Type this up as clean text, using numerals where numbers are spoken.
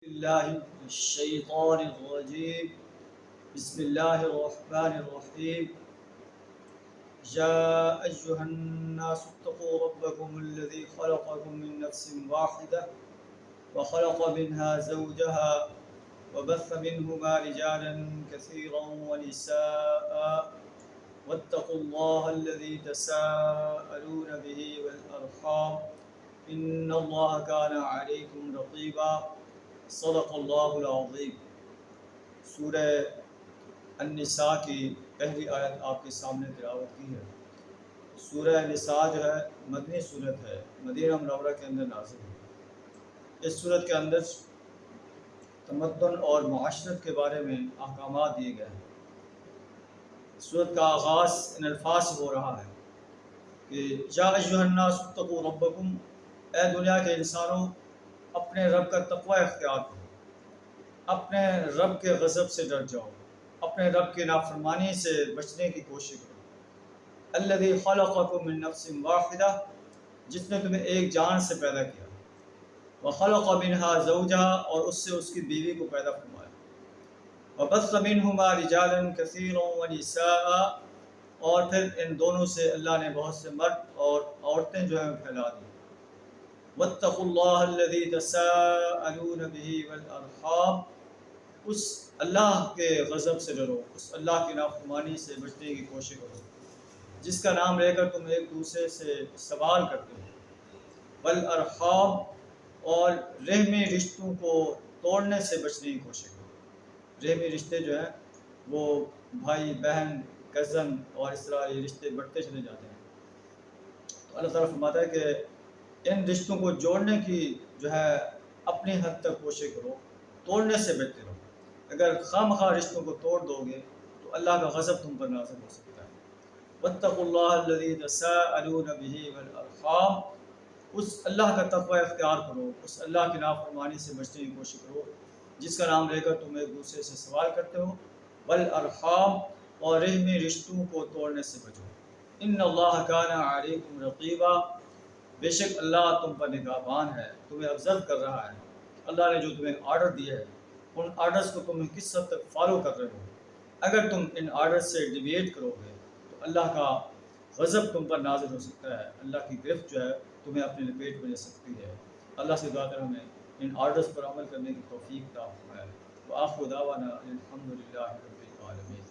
الله من الشيطان الرجيم. بسم الله الرحمن الرحيم. يا أيها الناس اتقوا ربكم الذي خلقكم من نفس واحدة وخلق منها زوجها وبث منهما رجالا كثيرا ونساء واتقوا الله الذي تساءلون به والأرحام إن الله كان عليكم رقيبا. صدق اللہ العظیم. سورہ النساء کی پہلی آیت آپ کے سامنے تلاوت کی ہے. سورہ نساء جو ہے مدنی صورت ہے، مدینہ منورہ کے اندر نازل ہے. اس صورت کے اندر تمدن اور معاشرت کے بارے میں احکامات دیے گئے ہیں. صورت کا آغاز ان الفاظ سے ہو رہا ہے کہ یا ایھا الناس اتقوا ربکم، اے دنیا کے انسانوں اپنے رب کا تقوی اختیار کرو، اپنے رب کے غضب سے ڈر جاؤ، اپنے رب کی نافرمانی سے بچنے کی کوشش کرو. الذی خلقکم من نفس واحدہ، جس نے تمہیں ایک جان سے پیدا کیا، وخلق منها زوجہا، اور اس سے اس کی بیوی کو پیدا فرمایا، وبث منہما رجالا کثیرا ونساء، اور پھر ان دونوں سے اللہ نے بہت سے مرد اور عورتیں جو ہیں پھیلا دی. واتقوا اللہ الذی تساءلون به والارحام، اس اللہ کے غضب سے ڈرو، اس اللہ کی نافرمانی سے بچنے کی کوشش کرو جس کا نام لے کر تم ایک دوسرے سے سوال کرتے ہو. والارحام، اور رحمی رشتوں کو توڑنے سے بچنے کی کوشش کرو. رحمی رشتے جو ہیں وہ بھائی بہن کزن اور اس طرح یہ رشتے بڑھتے چلے جاتے ہیں. تو اللہ تعالیٰ فرماتا ہے کہ ان رشتوں کو جوڑنے کی جو ہے اپنی حد تک کوشش کرو، توڑنے سے بچتے رہو. اگر خواہ مخواہ رشتوں کو توڑ دو گے تو اللہ کا غضب تم پر نازل ہو سکتا ہے. واتقوا اللہ الذی تساءلون به والارحام، اس اللہ کا تقوی اختیار کرو، اس اللہ کی نافرمانی سے بچنے کی کوشش کرو جس کا نام لے کر تم ایک دوسرے سے سوال کرتے ہو. والارحام، اور رحمی رشتوں کو توڑنے سے بچو. ان اللہ کان علیکم رقیبا، بے شک اللہ تم پر نگہبان ہے، تمہیں آبزرو کر رہا ہے. اللہ نے جو تمہیں آرڈر دیے ہے ان آرڈرز کو تم کس حد تک فالو کر رہے ہو. اگر تم ان آرڈر سے ڈیویٹ کرو گے تو اللہ کا غضب تم پر نازل ہو سکتا ہے، اللہ کی گرفت جو ہے تمہیں اپنے لپیٹ میں لے سکتی ہے. اللہ سے دعا کر ہمیں ان آرڈرز پر عمل کرنے کی توفیق عطا فرمائے. وآخر دعوانا الحمد للہ رب العالمین.